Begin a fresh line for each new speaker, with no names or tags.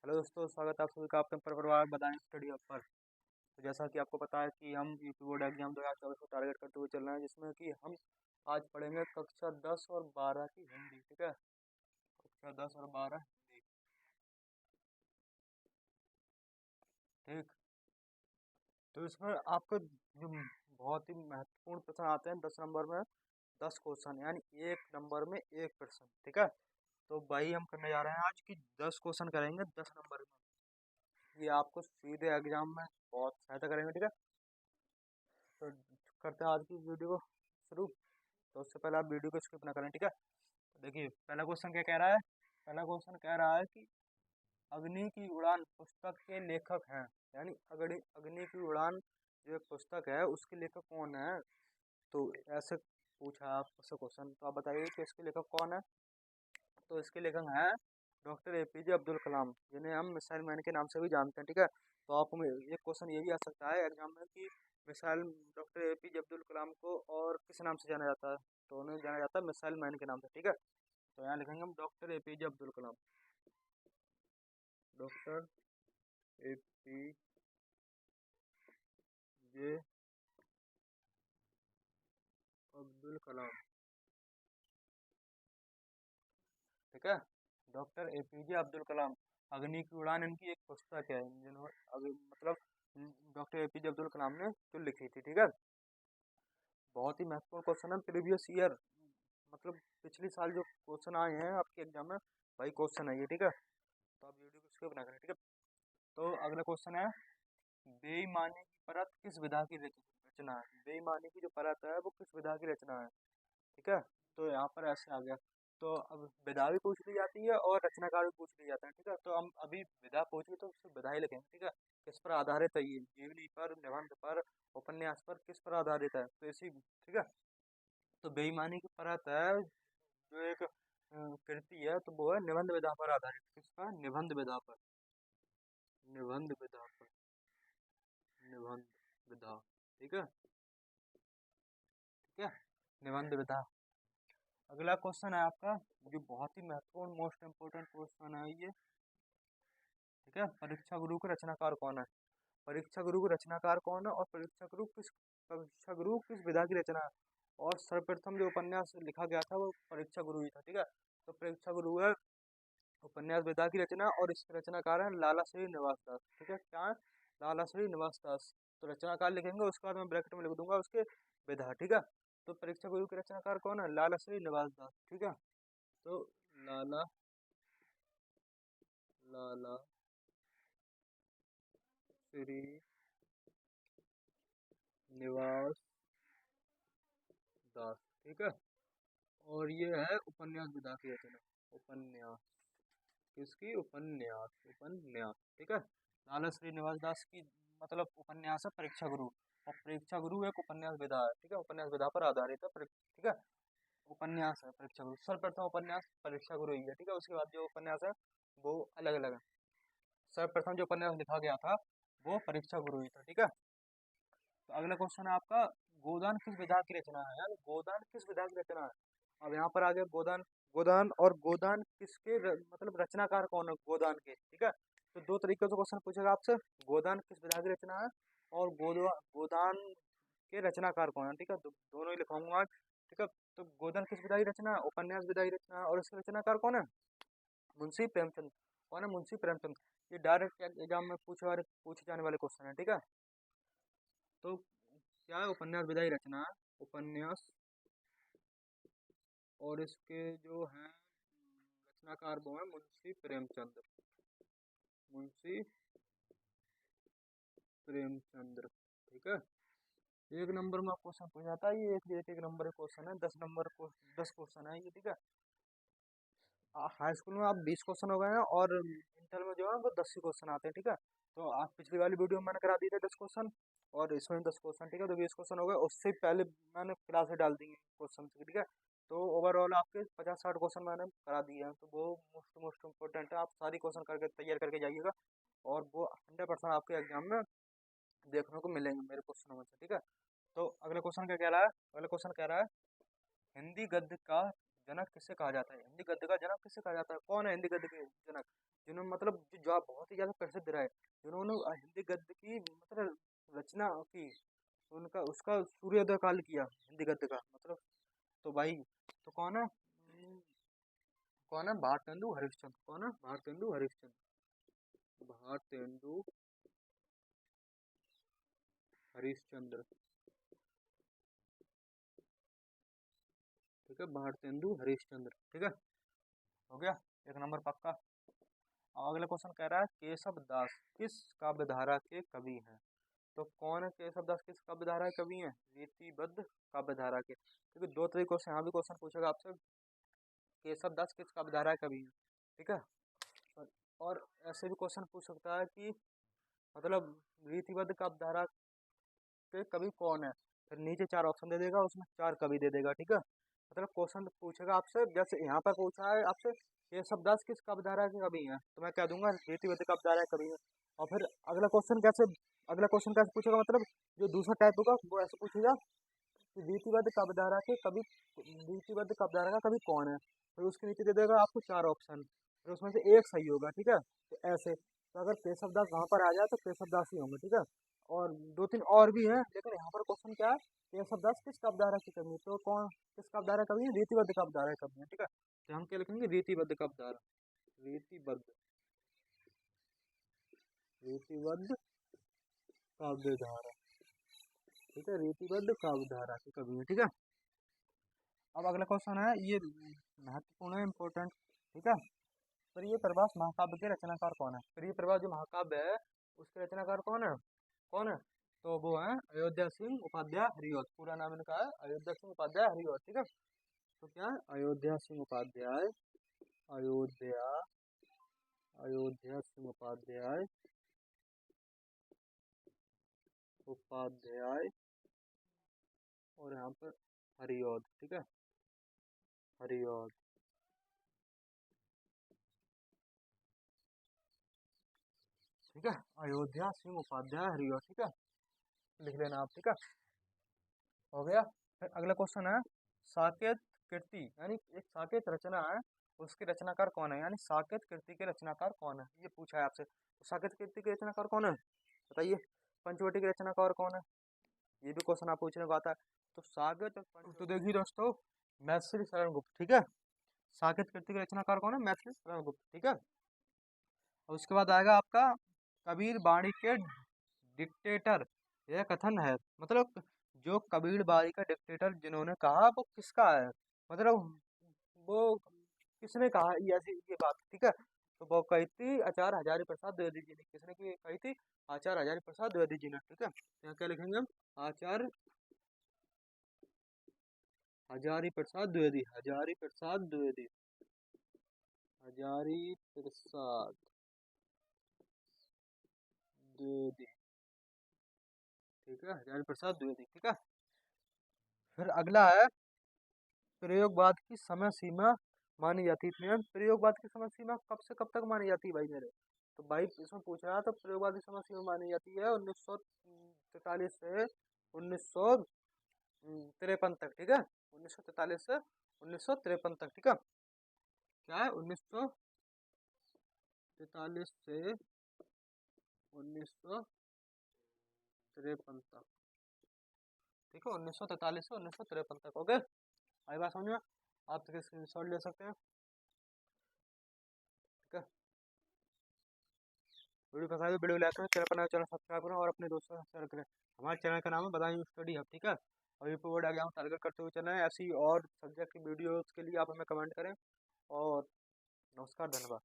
Hello दोस्तों, स्वागत है आप सभी का अपने परिवार बताएं स्टडी हब पर। तो जैसा कि आपको पता है कि हम यूपी बोर्ड एग्जाम 2024 को टारगेट करते हुए चल रहे हैं, जिसमें कि हम आज पढ़ेंगे कक्षा 10 और 12 की हिंदी। ठीक है, कक्षा 10 और 12 हिंदी। ठीक, तो इसमें आपको जो बहुत ही महत्वपूर्ण प्रश्न आते हैं 10 नंबर में, 10 क्वेश्चन, यानी एक नंबर में एक प्रश्न। ठीक है, तो वही हम करने जा रहे हैं आज की 10 क्वेश्चन करेंगे 10 नंबर में। ये आपको सीधे एग्जाम में बहुत सहायता करेंगे। ठीक है, तो करते हैं आज की वीडियो को शुरू। तो उससे पहले आप वीडियो को स्किप ना करें। ठीक है, तो देखिए पहला क्वेश्चन क्या कह रहा है। पहला क्वेश्चन कह रहा है कि अग्नि की उड़ान पुस्तक के लेखक हैं, यानी अग्नि अग्नि की उड़ान जो एक पुस्तक है उसके लेखक कौन है। तो ऐसे पूछा आपसे क्वेश्चन, तो आप बताइए कि इसके लेखक कौन है। तो इसके लेखक हैं डॉक्टर एपीजे अब्दुल कलाम, जिन्हें हम मिसाइल मैन के नाम से भी जानते हैं। ठीक है, तो आपको एक क्वेश्चन ये भी आ सकता है एग्जाम में कि missile doctor APJ Abdul Kalam को और किस नाम से जाना जाता है। तो उन्हें जाना जाता है मिसाइल मैन के नाम से। ठीक है, तो यहाँ लिखेंगे हम doctor APJ Abdul Kalam. Doctor APJ Abdul Kalam. ठीक है, डॉक्टर एपीजे अब्दुल कलाम। अग्नि की उड़ान इनकी एक पुस्तक है, जिन्होंने मतलब डॉक्टर एपीजे अब्दुल कलाम ने जो लिखी थी। ठीक है, बहुत ही महत्वपूर्ण क्वेश्चन है, प्रीवियस ईयर मतलब पिछले साल जो क्वेश्चन आए हैं आपके एग्जाम में वही क्वेश्चन है ये। ठीक है, तो आप वीडियो को स्किप ना करें। ठीक है, तो अगला क्वेश्चन है बेईमानी की परत किस विधा की रचना है। बेईमानी की जो परत है वो किस विधा की रचना है। ठीक है, तो यहाँ पर ऐसे आ गया। तो अब विधा भी पूछ ली जाती है और रचनाकार भी पूछ लिया जाता है। ठीक है, तो हम अभी विधा पूछिए तो उससे विधा ही लिखेंगे। ठीक है, किस पर आधारित है ये, जीवनी पर, निबंध पर, उपन्यास पर, किस पर आधारित है, तो इसी। ठीक है, तो बेईमानी की परत है जो एक कृति है, तो वो है निबंध विधा पर आधारित। किस पर, निबंध विधा पर, निबंध विधा पर, निबंध विधा। ठीक है, ठीक है, निबंध विधा। अगला क्वेश्चन है आपका जो बहुत ही महत्वपूर्ण मोस्ट इम्पोर्टेंट क्वेश्चन है ये। ठीक है, परीक्षा गुरु के रचनाकार कौन है। परीक्षा गुरु के रचनाकार कौन है और परीक्षा गुरु किस विधा की रचना है। और सर्वप्रथम जो उपन्यास लिखा गया था वो परीक्षा गुरु ही था। ठीक है, तो परीक्षा गुरु है उपन्यास विधा की रचना, और इसके रचनाकार हैं लाला श्री निवास दास। ठीक है, क्या है, लाला श्री निवास दास। तो रचनाकार लिखेंगे, उसके बाद मैं ब्रैकेट में लिख दूंगा उसके विधा। ठीक है, तो परीक्षा गुरु के रचनाकार कौन है, लाला श्री निवास दास। ठीक है, तो लाला लाला श्री निवास दास। ठीक है, और ये है उपन्यास विधा की रचना। उपन्यास, किसकी, उपन्यास, उपन्यास। ठीक है, लाला श्रीनिवास दास की मतलब उपन्यास है परीक्षा गुरु, और परीक्षा गुरु एक उपन्यास विधा है। ठीक है, उपन्यास विधा पर आधारित है ठीक है, उपन्यास है परीक्षा गुरु। सर्वप्रथम उपन्यास परीक्षा गुरु ही है। ठीक है, उसके बाद जो उपन्यास है वो अलग अलग है। सर्वप्रथम जो उपन्यास लिखा गया था वो परीक्षा गुरु ही था। ठीक है, तो अगला क्वेश्चन है आपका गोदान किस विधा की रचना है, यानी गोदान किस विधा की रचना है। अब यहाँ पर आ गया गोदान। गोदान और गोदान किसके मतलब रचनाकार कौन है गोदान के। ठीक है, तो दो तरीके से क्वेश्चन पूछेगा आपसे, गोदान किस विधा की रचना है और गोदान के रचनाकार कौन है। ठीक है, तो दोनों ही लिखाऊंगा आज। ठीक है, तो गोदान किस विधा की रचना है, उपन्यास विधा की रचना है, और इसके रचनाकार कौन है, मुंशी प्रेमचंद। कौन है, मुंशी प्रेमचंद। ये डायरेक्ट एग्जाम में पूछे जाने वाले क्वेश्चन है। ठीक है, तो क्या है, उपन्यास विधा की रचना है, उपन्यास, और इसके जो हैं रचनाकार वो है मुंशी प्रेमचंद, मुंशी प्रेमचंद्र। ठीक है, एक नंबर में क्वेश्चन पूछा जाता है, ये एक नंबर क्वेश्चन है, 10 नंबर को 10 क्वेश्चन है ये। ठीक है, हाई स्कूल में आप 20 क्वेश्चन हो गए हैं और इंटर में जो है वो 10 ही क्वेश्चन आते हैं। ठीक है, तो आप पिछली वाली वीडियो में मैंने करा दिए थे 10 क्वेश्चन, और इसमें 10 क्वेश्चन। ठीक है, तो 20 क्वेश्चन हो गए, उससे पहले मैंने क्लासें डाल दी क्वेश्चन। ठीक है, तो ओवरऑल आपके 50-60 क्वेश्चन मैंने करा दिए हैं, तो वो मोस्ट इम्पोर्टेंट है, आप सारी क्वेश्चन करके तैयार करके जाइएगा, और वो 100% आपके एग्जाम में देखने को मिलेंगे मेरे क्वेश्चनों में से। ठीक है, तो अगला क्वेश्चन क्या कह रहा है, अगला क्वेश्चन कह रहा है हिंदी गद्य का जनक किसे कहा जाता है। हिंदी गद्य का जनक किसे कहा जाता है, कौन है हिंदी गद्य के जनक। जिन्होंने मतलब जो बहुत ही ज्यादा प्रसिद्ध रहे, जिन्होंने हिंदी गद्य की मतलब रचना की, उनका उसका सूर्योदय काल किया हिंदी गद्य का मतलब। तो भाई तो कौन है भारतेंदु हरिश्चंद्र। कौन है भारतेंदु हरिश्चंद्र। भारतेंदु हरिश्चंद्र, ठीक है, भारतेंदु हरिश्चंद्र, ठीक है, हो गया एक नंबर पक्का। अब अगला क्वेश्चन कह रहा है केशव दास किस काव्य धारा के कवि हैं। तो कौन है केशव दास, किस काव्य धारा के कवि हैं, रीतिबद्ध काव्य धारा के। क्योंकि दो तरीकों से यहाँ भी क्वेश्चन पूछेगा आपसे, केशव दास किस काव्य धारा के कवि हैं, ठीक है। और ऐसे भी क्वेश्चन पूछ सकता है कि मतलब रीतिबद्ध काव्य धारा के कवि कौन है, फिर नीचे चार ऑप्शन दे देगा, उसमें चार कवि दे देगा, ठीक है। मतलब क्वेश्चन पूछेगा आपसे, जैसे यहाँ पर पूछा है आपसे केशव दास किस काव्य धारा के कवि हैं, तो मैं कह दूंगा रीतिबद्ध काव्य धारा के कवि हैं। और फिर अगला क्वेश्चन कैसे पूछेगा, मतलब जो दूसरा टाइप होगा वो ऐसे पूछेगा कि रीतिबद्ध काव्य धारा के कवि, रीतिबद्ध काव्य धारा का कवि कौन है, फिर उसके नीचे दे देगा आपको चार ऑप्शन, फिर उसमें से एक सही होगा, ठीक है। तो ऐसे तो अगर केशव दास वहां पर आ जाए तो केशव दास ही होंगे, ठीक है। और दो तीन और भी हैं, लेकिन यहाँ पर क्वेश्चन क्या है, केशव दास किस काव्य धारा की कवि है, तो कौन किस काव्य धारा कवि है, रीतिबद्ध काव्य धारा कवि है, ठीक है। तो हम क्या लिखेंगे, रीतिबद्ध काव्य धारा, रीतिबद्ध, रीतिबद्ध काव्य धारा, ठीक है, रीतिबद्ध काव्य धारा की कवि है, ठीक है। अब अगला क्वेश्चन है, ये महत्वपूर्ण है, इम्पोर्टेंट, ठीक है। प्रिय प्रवास महाकाव्य के रचनाकार कौन है। प्रिय प्रवास जो महाकाव्य है उसके रचनाकार कौन है, कौन है, तो वो है अयोध्या सिंह उपाध्याय हरिऔध। पूरा नाम इनका है अयोध्या सिंह उपाध्याय हरिऔध, ठीक है। तो क्या है, अयोध्या सिंह उपाध्याय, अयोध्या अयोध्या सिंह उपाध्याय, उपाध्याय, और यहाँ पर हरिऔध, ठीक है, हरिऔध, ठीक है, अयोध्या सिंह उपाध्याय हरिऔध, ठीक है, लिख लेना आप, ठीक है, हो गया। फिर अगला क्वेश्चन है साकेत कृति, यानी एक साकेत रचना है उसके रचनाकार कौन है, यानी साकेत कृति के रचनाकार कौन है, ये पूछा है आपसे। तो साकेत कृति के रचनाकार कौन है बताइए। पंचवटी के रचनाकार कौन है, ये भी क्वेश्चन आप पूछने को आता है। तो साकेत तो देखिए दोस्तों, मैथिली शरण गुप्त, ठीक है। साकेत कृति के रचनाकार कौन है, मैथिली शरण गुप्त, ठीक है। और उसके बाद आएगा आपका कबीर बाणी के डिक्टेटर, यह कथन है, मतलब जो कबीर बाई का डिक्टेटर जिन्होंने कहा वो किसका है, मतलब वो किसने कहा ये ऐसी ये बात, ठीक है। तो वो कही थी आचार्य हजारी प्रसाद द्विवेदी जी ने, किसने की कही थी, आचार्य हजारी प्रसाद द्विवेदी जी ने, ठीक है। यहाँ क्या लिखेंगे हम, आचार्य हजारी प्रसाद द्विवेदी, हजारी प्रसाद द्विवेदी, हजारी प्रसाद द्विवेदी, ठीक है, हजारी प्रसाद द्विवेदी, ठीक है। फिर अगला है प्रयोगवाद की समय सीमा मानी जाती है। प्रयोगवाद की समय सीमा कब से कब तक मानी जाती है भाई मेरे, तो भाई इसमें पूछ रहा था प्रयोगवाद की समय सीमा मानी जाती है 1943 से 1953 तक, ठीक है, 1943 से 1953 तक, ठीक है। क्या है, 1943 से 1953 तक, ठीक है, 1943 से 1953 तक, ओके। आई बात समझ में, आप तक स्क्रीनशॉट ले सकते हैं, ठीक है। वीडियो पसंद आए तो वीडियो लाइक करें, चैनल पर नए चैनल सब्सक्राइब करें और अपने दोस्तों से शेयर करें। हमारे चैनल का नाम है बदायूं स्टडी हब, ठीक है। और यूपी बोर्ड आ गया हूँ टारगेट करते हुए चैनल है, ऐसी और सब्जेक्ट की वीडियोस के लिए आप हमें कमेंट करें। और नमस्कार, धन्यवाद।